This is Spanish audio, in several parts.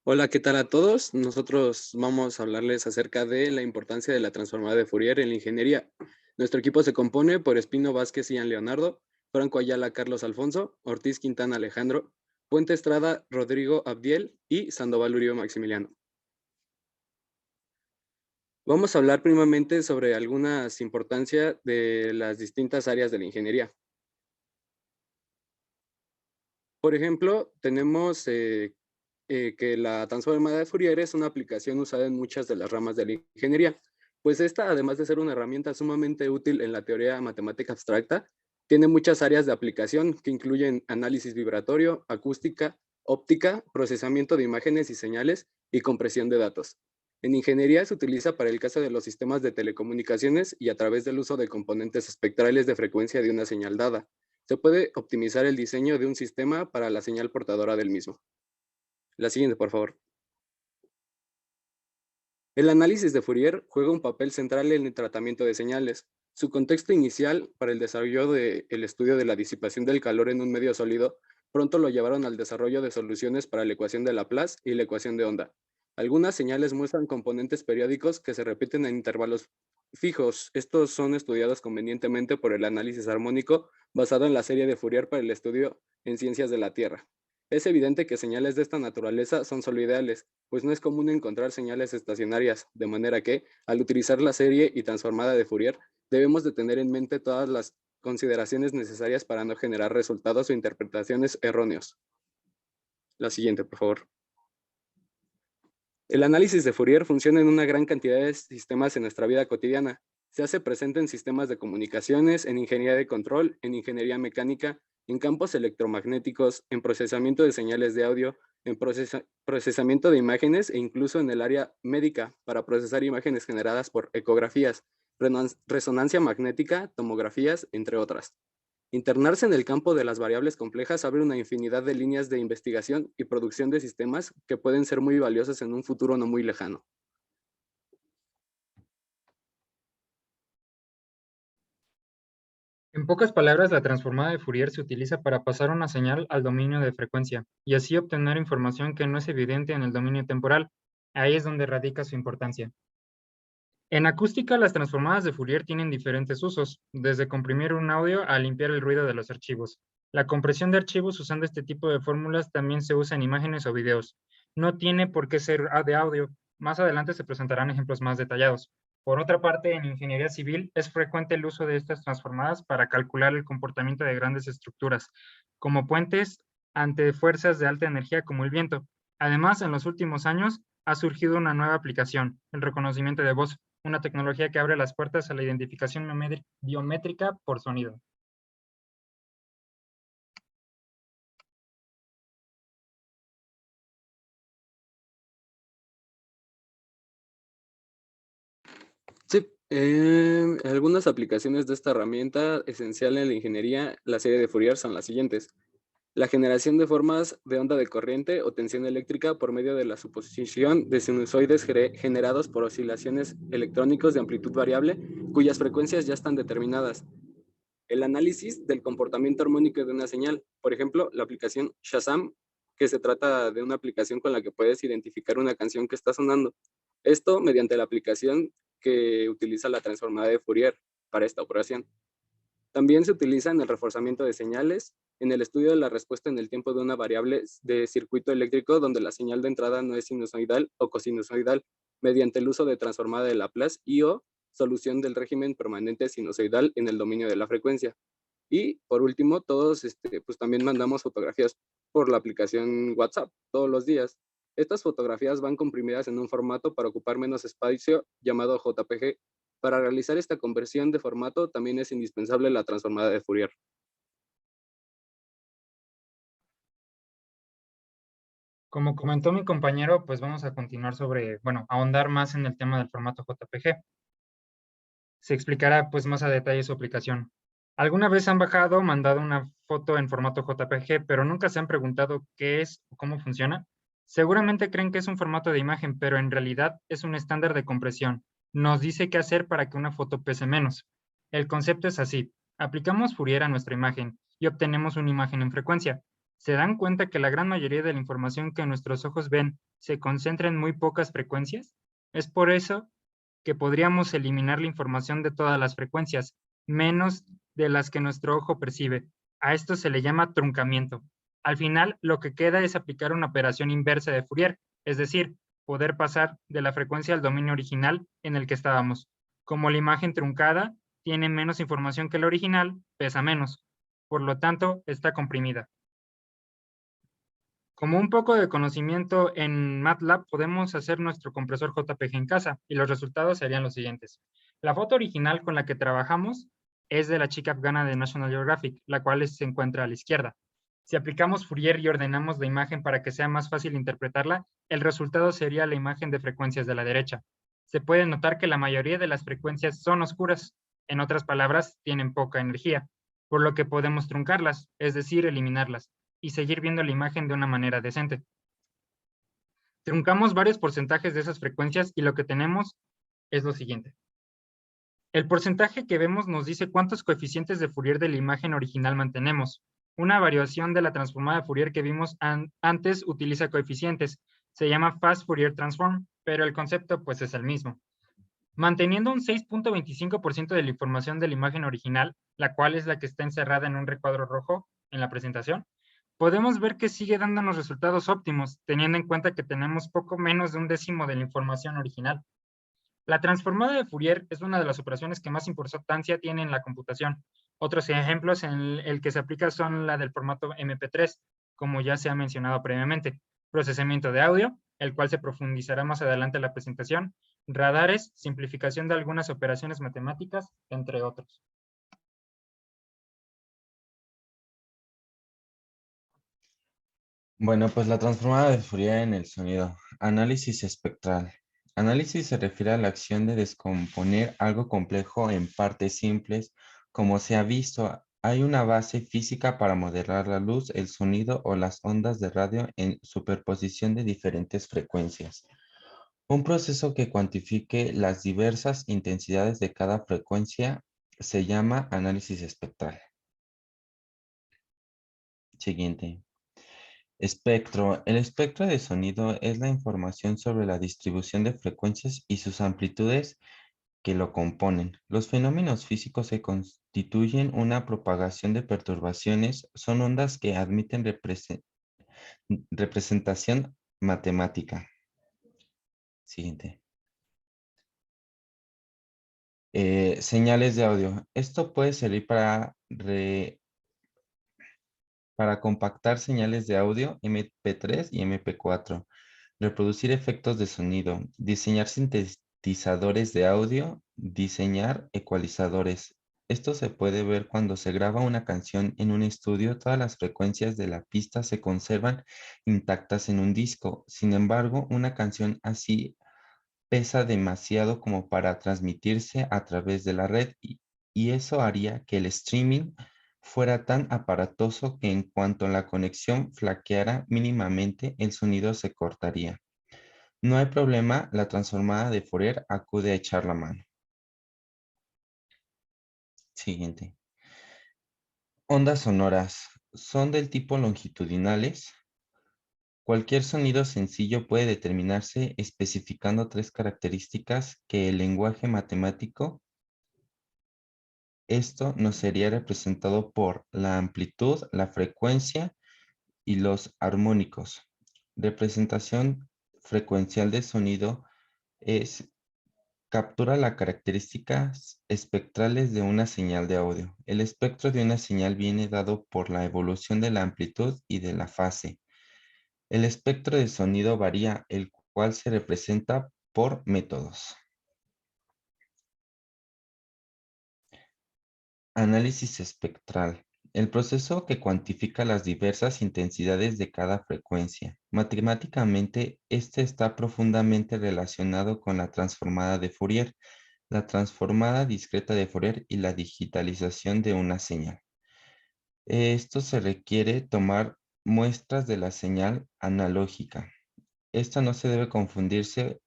Hola, ¿qué tal a todos? Nosotros vamos a hablarles acerca de la importancia de la transformada de Fourier en la ingeniería. Nuestro equipo se compone por Espino Vázquez y Ian Leonardo, Franco Ayala Carlos Alfonso, Ortiz Quintana Alejandro, Puente Estrada Rodrigo Abdiel y Sandoval Uribe Maximiliano. Vamos a hablar primeramente sobre algunas importancias de las distintas áreas de la ingeniería. Por ejemplo, tenemos que la transformada de Fourier es una aplicación usada en muchas de las ramas de la ingeniería, pues esta, además de ser una herramienta sumamente útil en la teoría matemática abstracta, tiene muchas áreas de aplicación que incluyen análisis vibratorio, acústica, óptica, procesamiento de imágenes y señales y compresión de datos. En ingeniería se utiliza para el caso de los sistemas de telecomunicaciones y a través del uso de componentes espectrales de frecuencia de una señal dada. Se puede optimizar el diseño de un sistema para la señal portadora del mismo. La siguiente, por favor. El análisis de Fourier juega un papel central en el tratamiento de señales. Su contexto inicial para el desarrollo del estudio de la disipación del calor en un medio sólido pronto lo llevaron al desarrollo de soluciones para la ecuación de Laplace y la ecuación de onda. Algunas señales muestran componentes periódicos que se repiten en intervalos fijos. Estos son estudiados convenientemente por el análisis armónico basado en la serie de Fourier para el estudio en ciencias de la Tierra. Es evidente que señales de esta naturaleza son solo ideales, pues no es común encontrar señales estacionarias, de manera que, al utilizar la serie y transformada de Fourier, debemos de tener en mente todas las consideraciones necesarias para no generar resultados o interpretaciones erróneos. La siguiente, por favor. El análisis de Fourier funciona en una gran cantidad de sistemas en nuestra vida cotidiana. Se hace presente en sistemas de comunicaciones, en ingeniería de control, en ingeniería mecánica, en campos electromagnéticos, en procesamiento de señales de audio, en procesamiento de imágenes e incluso en el área médica para procesar imágenes generadas por ecografías, resonancia magnética, tomografías, entre otras. Internarse en el campo de las variables complejas abre una infinidad de líneas de investigación y producción de sistemas que pueden ser muy valiosas en un futuro no muy lejano. En pocas palabras, la transformada de Fourier se utiliza para pasar una señal al dominio de frecuencia y así obtener información que no es evidente en el dominio temporal. Ahí es donde radica su importancia. En acústica, las transformadas de Fourier tienen diferentes usos, desde comprimir un audio a limpiar el ruido de los archivos. La compresión de archivos usando este tipo de fórmulas también se usa en imágenes o videos. No tiene por qué ser de audio. Más adelante se presentarán ejemplos más detallados. Por otra parte, en ingeniería civil es frecuente el uso de estas transformadas para calcular el comportamiento de grandes estructuras, como puentes ante fuerzas de alta energía como el viento. Además, en los últimos años ha surgido una nueva aplicación, el reconocimiento de voz, una tecnología que abre las puertas a la identificación biométrica por sonido. Sí, algunas aplicaciones de esta herramienta esencial en la ingeniería, la serie de Fourier, son las siguientes. La generación de formas de onda de corriente o tensión eléctrica por medio de la suposición de sinusoides generados por oscilaciones electrónicos de amplitud variable, cuyas frecuencias ya están determinadas. El análisis del comportamiento armónico de una señal. Por ejemplo, la aplicación Shazam, que se trata de una aplicación con la que puedes identificar una canción que está sonando. Esto mediante la aplicación que utiliza la transformada de Fourier para esta operación. También se utiliza en el reforzamiento de señales, en el estudio de la respuesta en el tiempo de una variable de circuito eléctrico donde la señal de entrada no es sinusoidal o cosinusoidal, mediante el uso de transformada de Laplace y o solución del régimen permanente sinusoidal en el dominio de la frecuencia. Y por último, todos pues también mandamos fotografías por la aplicación WhatsApp todos los días. Estas fotografías van comprimidas en un formato para ocupar menos espacio llamado JPG. Para realizar esta conversión de formato también es indispensable la transformada de Fourier. Como comentó mi compañero, pues vamos a continuar sobre, bueno, ahondar más en el tema del formato JPG. Se explicará pues más a detalle su aplicación. ¿Alguna vez han bajado o mandado una foto en formato JPG, pero nunca se han preguntado qué es o cómo funciona? Seguramente creen que es un formato de imagen, pero en realidad es un estándar de compresión. Nos dice qué hacer para que una foto pese menos. El concepto es así. Aplicamos Fourier a nuestra imagen y obtenemos una imagen en frecuencia. ¿Se dan cuenta que la gran mayoría de la información que nuestros ojos ven se concentra en muy pocas frecuencias? Es por eso que podríamos eliminar la información de todas las frecuencias, menos de las que nuestro ojo percibe. A esto se le llama truncamiento. Al final, lo que queda es aplicar una operación inversa de Fourier, es decir, poder pasar de la frecuencia al dominio original en el que estábamos. Como la imagen truncada tiene menos información que la original, pesa menos. Por lo tanto, está comprimida. Como un poco de conocimiento en MATLAB, podemos hacer nuestro compresor JPG en casa y los resultados serían los siguientes. La foto original con la que trabajamos es de la chica afgana de National Geographic, la cual se encuentra a la izquierda. Si aplicamos Fourier y ordenamos la imagen para que sea más fácil interpretarla, el resultado sería la imagen de frecuencias de la derecha. Se puede notar que la mayoría de las frecuencias son oscuras, en otras palabras, tienen poca energía, por lo que podemos truncarlas, es decir, eliminarlas y seguir viendo la imagen de una manera decente. Truncamos varios porcentajes de esas frecuencias y lo que tenemos es lo siguiente. El porcentaje que vemos nos dice cuántos coeficientes de Fourier de la imagen original mantenemos. Una variación de la transformada de Fourier que vimos antes utiliza coeficientes. Se llama Fast Fourier Transform, pero el concepto pues es el mismo. Manteniendo un 6.25% de la información de la imagen original, la cual es la que está encerrada en un recuadro rojo en la presentación, podemos ver que sigue dándonos resultados óptimos, teniendo en cuenta que tenemos poco menos de un décimo de la información original. La transformada de Fourier es una de las operaciones que más importancia tiene en la computación. Otros ejemplos en el que se aplica son la del formato MP3, como ya se ha mencionado previamente, procesamiento de audio, el cual se profundizará más adelante en la presentación, radares, simplificación de algunas operaciones matemáticas, entre otros. Bueno, pues la transformada de Fourier en el sonido. Análisis espectral. Análisis se refiere a la acción de descomponer algo complejo en partes simples. Como se ha visto, hay una base física para modelar la luz, el sonido o las ondas de radio en superposición de diferentes frecuencias. Un proceso que cuantifique las diversas intensidades de cada frecuencia se llama análisis espectral. Siguiente. Espectro. El espectro de sonido es la información sobre la distribución de frecuencias y sus amplitudes que lo componen. Los fenómenos físicos que constituyen una propagación de perturbaciones son ondas que admiten representación matemática. Siguiente. Señales de audio. Esto puede servir para compactar señales de audio MP3 y MP4, reproducir efectos de sonido, diseñar sintetizadores de audio, diseñar ecualizadores. Esto se puede ver cuando se graba una canción en un estudio, todas las frecuencias de la pista se conservan intactas en un disco. Sin embargo, una canción así pesa demasiado como para transmitirse a través de la red y eso haría que el streaming fuera tan aparatoso que en cuanto la conexión flaqueara mínimamente, el sonido se cortaría. No hay problema, la transformada de Fourier acude a echar la mano. Siguiente. Ondas sonoras son del tipo longitudinales. Cualquier sonido sencillo puede determinarse especificando tres características que el lenguaje matemático. Esto nos sería representado por la amplitud, la frecuencia y los armónicos. Representación frecuencial de sonido captura las características espectrales de una señal de audio. El espectro de una señal viene dado por la evolución de la amplitud y de la fase. El espectro de sonido varía, el cual se representa por métodos. Análisis espectral. El proceso que cuantifica las diversas intensidades de cada frecuencia. Matemáticamente, este está profundamente relacionado con la transformada de Fourier, la transformada discreta de Fourier y la digitalización de una señal. Esto se requiere tomar muestras de la señal analógica. Esto no se debe confundirse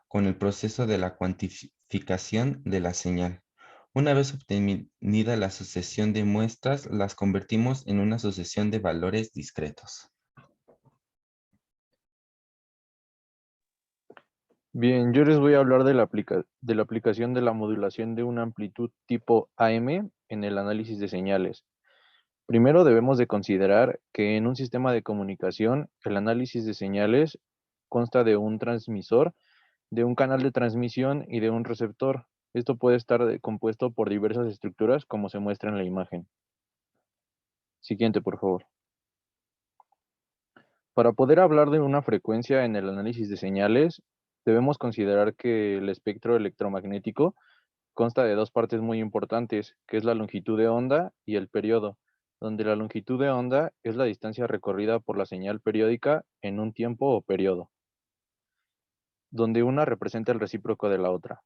con el proceso de la cuantificación de la señal. Una vez obtenida la sucesión de muestras, las convertimos en una sucesión de valores discretos. Bien, yo les voy a hablar de la aplicación de la modulación de una amplitud tipo AM en el análisis de señales. Primero debemos de considerar que en un sistema de comunicación, el análisis de señales consta de un transmisor, de un canal de transmisión y de un receptor. Esto puede estar compuesto por diversas estructuras como se muestra en la imagen. Siguiente, por favor. Para poder hablar de una frecuencia en el análisis de señales, debemos considerar que el espectro electromagnético consta de dos partes muy importantes, que es la longitud de onda y el periodo, donde la longitud de onda es la distancia recorrida por la señal periódica en un tiempo o periodo, donde una representa el recíproco de la otra.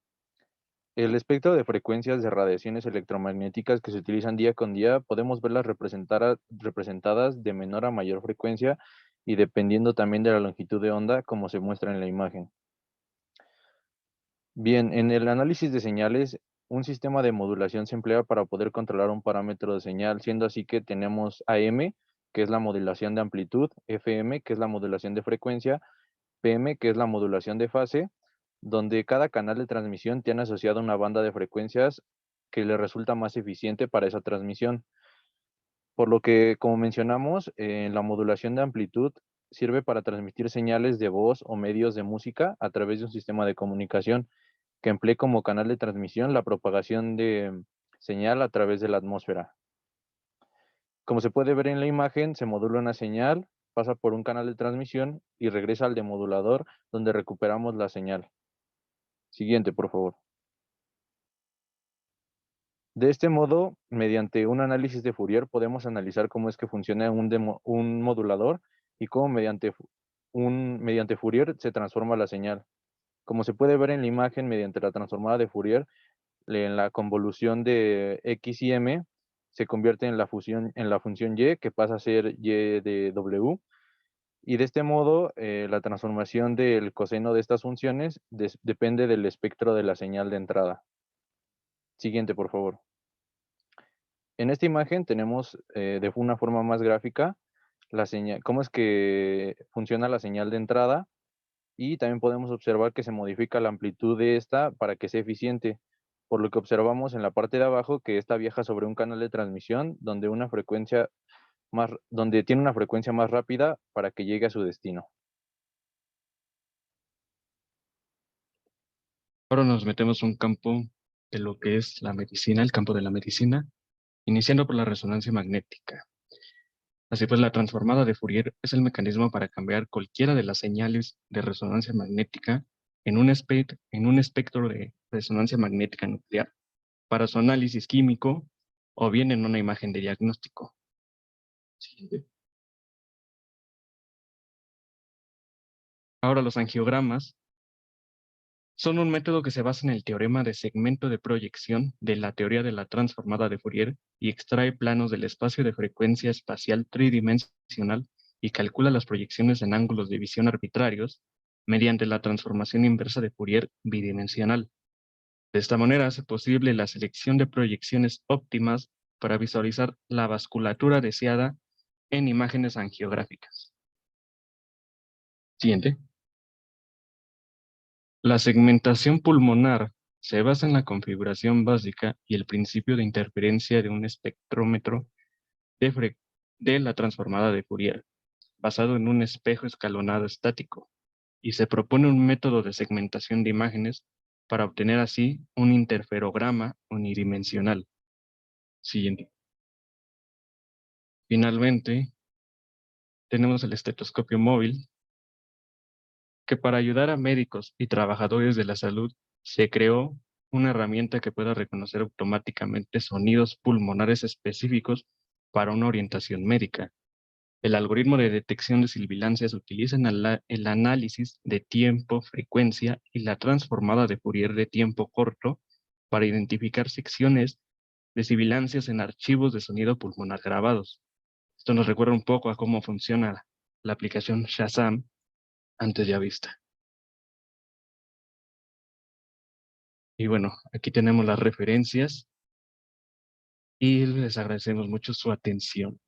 El espectro de frecuencias de radiaciones electromagnéticas que se utilizan día con día, podemos verlas representadas de menor a mayor frecuencia y dependiendo también de la longitud de onda, como se muestra en la imagen. Bien, en el análisis de señales, un sistema de modulación se emplea para poder controlar un parámetro de señal, siendo así que tenemos AM, que es la modulación de amplitud, FM, que es la modulación de frecuencia, PM, que es la modulación de fase, donde cada canal de transmisión tiene asociado una banda de frecuencias que le resulta más eficiente para esa transmisión. Por lo que, como mencionamos, la modulación de amplitud sirve para transmitir señales de voz o medios de música a través de un sistema de comunicación que emplee como canal de transmisión la propagación de señal a través de la atmósfera. Como se puede ver en la imagen, se modula una señal, pasa por un canal de transmisión y regresa al demodulador donde recuperamos la señal. Siguiente, por favor. De este modo, mediante un análisis de Fourier, podemos analizar cómo es que funciona un modulador y cómo mediante Fourier se transforma la señal. Como se puede ver en la imagen, mediante la transformada de Fourier, en la convolución de X y M se convierte en la función Y, que pasa a ser Y de W. Y de este modo, la transformación del coseno de estas funciones depende del espectro de la señal de entrada. Siguiente, por favor. En esta imagen tenemos de una forma más gráfica la señal, cómo es que funciona la señal de entrada y también podemos observar que se modifica la amplitud de esta para que sea eficiente, por lo que observamos en la parte de abajo que esta viaja sobre un canal de transmisión donde tiene una frecuencia más rápida para que llegue a su destino. Ahora nos metemos a un campo de lo que es la medicina, el campo de la medicina, iniciando por la resonancia magnética. Así pues, la transformada de Fourier es el mecanismo para cambiar cualquiera de las señales de resonancia magnética en un espectro de resonancia magnética nuclear para su análisis químico o bien en una imagen de diagnóstico. Siguiente. Ahora los angiogramas son un método que se basa en el teorema de segmento de proyección de la teoría de la transformada de Fourier y extrae planos del espacio de frecuencia espacial tridimensional y calcula las proyecciones en ángulos de visión arbitrarios mediante la transformación inversa de Fourier bidimensional. De esta manera hace posible la selección de proyecciones óptimas para visualizar la vasculatura deseada en imágenes angiográficas. Siguiente. La segmentación pulmonar se basa en la configuración básica y el principio de interferencia de un espectrómetro de la transformada de Fourier, basado en un espejo escalonado estático, y se propone un método de segmentación de imágenes para obtener así un interferograma unidimensional. Siguiente. Finalmente, tenemos el estetoscopio móvil, que para ayudar a médicos y trabajadores de la salud se creó una herramienta que pueda reconocer automáticamente sonidos pulmonares específicos para una orientación médica. El algoritmo de detección de sibilancias utiliza el análisis de tiempo, frecuencia y la transformada de Fourier de tiempo corto para identificar secciones de sibilancias en archivos de sonido pulmonar grabados. Esto nos recuerda un poco a cómo funciona la aplicación Shazam antes ya vista. Y bueno, aquí tenemos las referencias y les agradecemos mucho su atención.